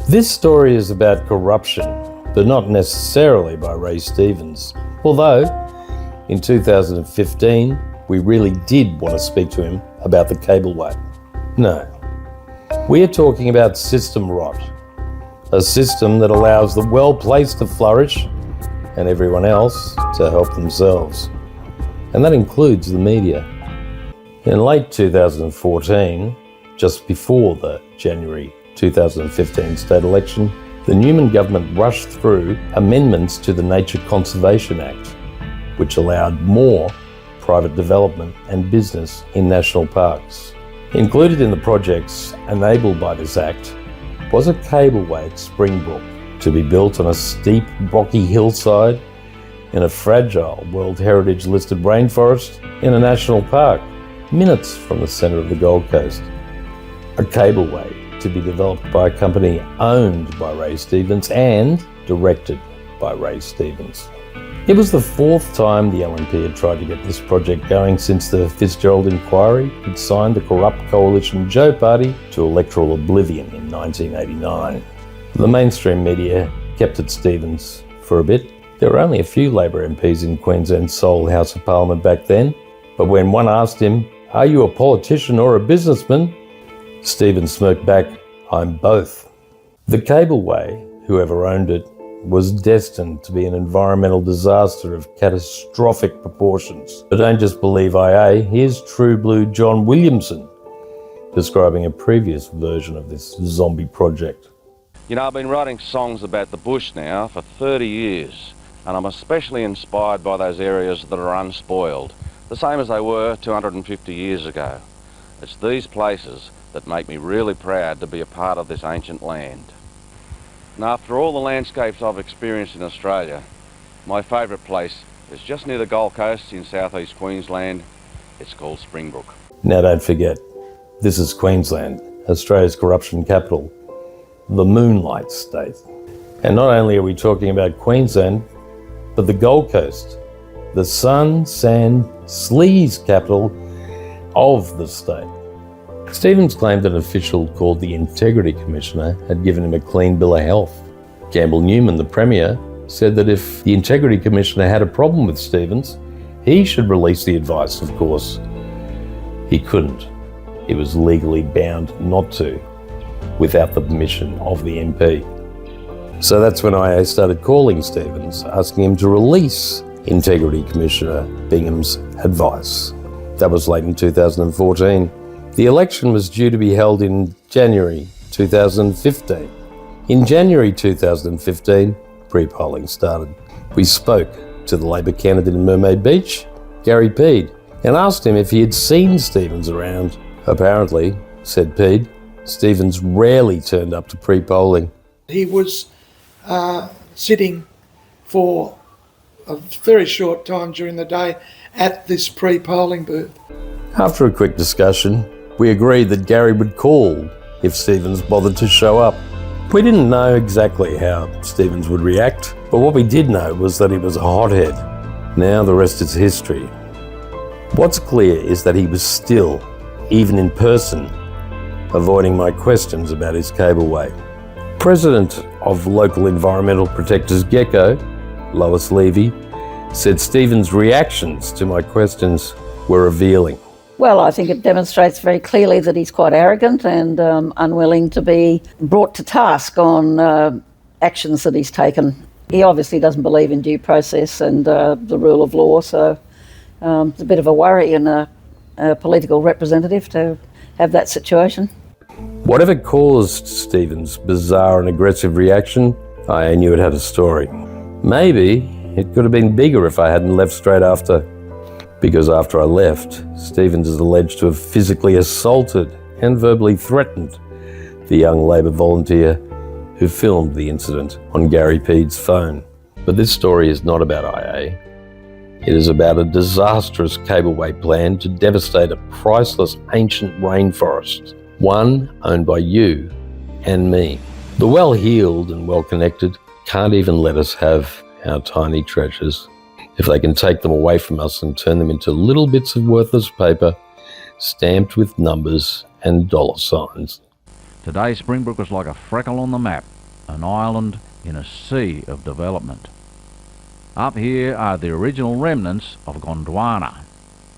This story is about corruption, but not necessarily by Ray Stevens. Although, in 2015, we really did want to speak to him about the Cableway. No, we are talking about system rot, a system that allows the well-placed to flourish and everyone else to help themselves. And that includes the media. In late 2014, just before the January 2015 state election, the Newman government rushed through amendments to the Nature Conservation Act, which allowed more private development and business in national parks. Included in the projects enabled by this act was a cableway at Springbrook, to be built on a steep, rocky hillside in a fragile World Heritage listed rainforest in a national park, minutes from the centre of the Gold Coast. A cableway to be developed by a company owned by Ray Stevens and directed by Ray Stevens. It was the fourth time the LNP had tried to get this project going since the Fitzgerald inquiry had signed the corrupt coalition Joe Party to electoral oblivion in 1989. The mainstream media kept at Stevens for a bit. There were only a few Labor MPs in Queensland's sole House of Parliament back then, but when one asked him, "Are you a politician or a businessman?" Stevens smirked back, "I'm both." The cableway, whoever owned it, was destined to be an environmental disaster of catastrophic proportions. But don't just believe IA, here's True Blue John Williamson describing a previous version of this zombie project. You know, I've been writing songs about the bush now for 30 years, and I'm especially inspired by those areas that are unspoiled, the same as they were 250 years ago. It's these places that make me really proud to be a part of this ancient land. And after all the landscapes I've experienced in Australia, my favourite place is just near the Gold Coast in southeast Queensland. It's called Springbrook. Now don't forget, this is Queensland, Australia's corruption capital, the Moonlight State. And not only are we talking about Queensland, but the Gold Coast, the sun, sand, sleaze capital of the state. Stevens claimed an official called the Integrity Commissioner had given him a clean bill of health. Campbell Newman, the Premier, said that if the Integrity Commissioner had a problem with Stevens, he should release the advice, of course. He couldn't. He was legally bound not to, without the permission of the MP. So that's when IA started calling Stevens, asking him to release Integrity Commissioner Bingham's advice. That was late in 2014. The election was due to be held in January 2015. In January 2015, pre-polling started. We spoke to the Labor candidate in Mermaid Beach, Gary Peed, and asked him if he had seen Stevens around. Apparently, said Peed, Stevens rarely turned up to pre-polling. He was sitting for a very short time during the day at this pre-polling booth. After a quick discussion, we agreed that Gary would call if Stevens bothered to show up. We didn't know exactly how Stevens would react, but what we did know was that he was a hothead. Now the rest is history. What's clear is that he was still, even in person, avoiding my questions about his cableway. President of Local Environmental Protectors Gecko, Lois Levy, said Stevens' reactions to my questions were revealing. Well, I think it demonstrates very clearly that he's quite arrogant and unwilling to be brought to task on actions that he's taken. He obviously doesn't believe in due process and the rule of law, so it's a bit of a worry in a political representative to have that situation. Whatever caused Stevens' bizarre and aggressive reaction, I knew it had a story. Maybe it could have been bigger if I hadn't left straight after. Because after I left, Stevens is alleged to have physically assaulted and verbally threatened the young Labor volunteer who filmed the incident on Gary Peed's phone. But this story is not about IA. It is about a disastrous cableway plan to devastate a priceless ancient rainforest, one owned by you and me. The well-heeled and well-connected can't even let us have our tiny treasures. If they can take them away from us and turn them into little bits of worthless paper stamped with numbers and dollar signs. Today, Springbrook was like a freckle on the map. an island in a sea of development. Up here are the original remnants of Gondwana.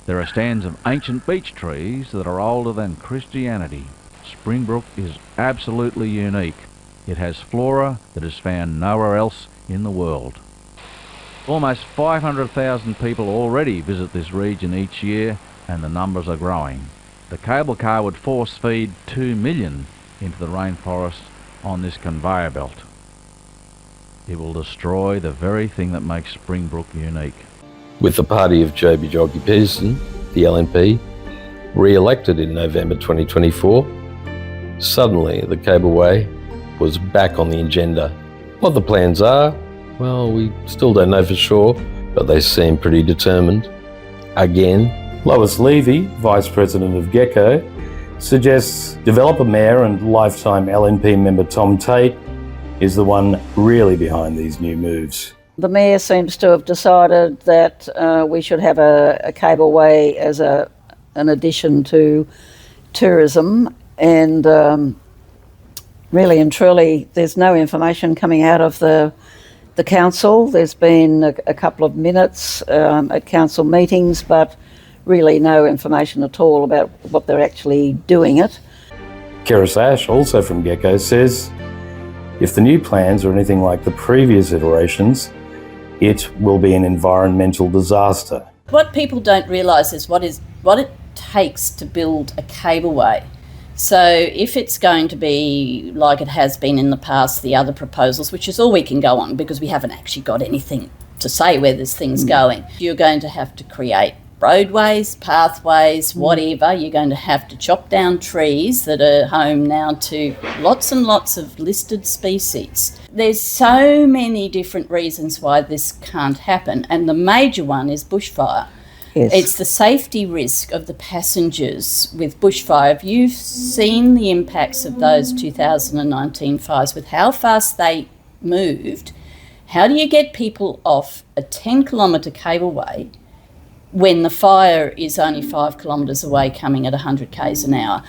There are stands of ancient beech trees that are older than Christianity. Springbrook is absolutely unique. It has flora that is found nowhere else in the world. Almost 500,000 people already visit this region each year, and the numbers are growing. The cable car would force feed 2 million into the rainforest on this conveyor belt. It will destroy the very thing that makes Springbrook unique. With the party of Joby Joggy Peterson, the LNP, re-elected in November 2024, suddenly the Cableway was back on the agenda. What the plans are, well, we still don't know for sure, but they seem pretty determined. Again, Lois Levy, Vice President of Gecko, suggests developer mayor and lifetime LNP member Tom Tate is the one really behind these new moves. The mayor seems to have decided that we should have a cableway as an addition to tourism, and really and truly there's no information coming out of the council. There's been a couple of minutes at council meetings, but really no information at all about what they're actually doing it. Keris Ash, also from Gecko, says if the new plans are anything like the previous iterations, it will be an environmental disaster. What people don't realise is what it takes to build a cableway. So if it's going to be like it has been in the past, the other proposals, which is all we can go on because we haven't actually got anything to say where this thing's going, you're going to have to create roadways, pathways, whatever. You're going to have to chop down trees that are home now to lots and lots of listed species. There's so many different reasons why this can't happen, and the major one is bushfire. Yes. It's the safety risk of the passengers with bushfire. If you've seen the impacts of those 2019 fires with how fast they moved, how do you get people off a 10-kilometre cableway when the fire is only 5 kilometres away coming at 100 k's an hour?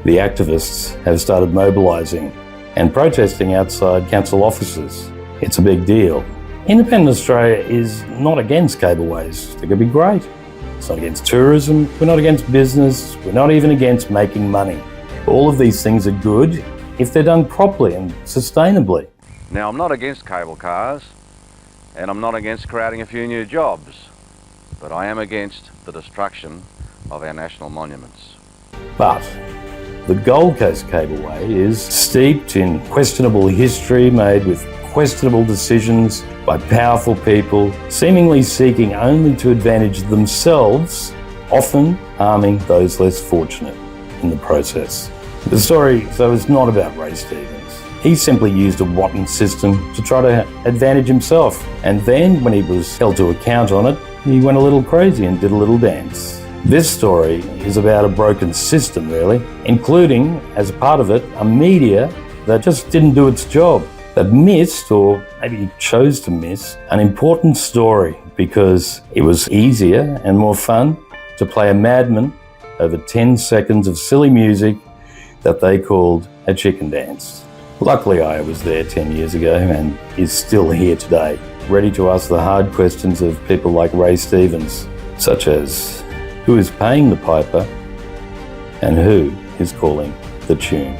The activists have started mobilising and protesting outside council offices. It's a big deal. Independent Australia is not against cableways. They could be great. It's not against tourism, we're not against business, we're not even against making money. All of these things are good if they're done properly and sustainably. Now, I'm not against cable cars, and I'm not against creating a few new jobs, but I am against the destruction of our national monuments. But the Gold Coast Cableway is steeped in questionable history made with questionable decisions by powerful people, seemingly seeking only to advantage themselves, often harming those less fortunate in the process. The story, though, is not about Ray Stevens. He simply used a rotten system to try to advantage himself, and then when he was held to account on it, he went a little crazy and did a little dance. This story is about a broken system, really, including, as a part of it, a media that just didn't do its job, that missed, or maybe chose to miss, an important story because it was easier and more fun to play a madman over 10 seconds of silly music that they called a chicken dance. Luckily, I was there 10 years ago and is still here today, ready to ask the hard questions of people like Ray Stevens, such as who is paying the piper and who is calling the tune.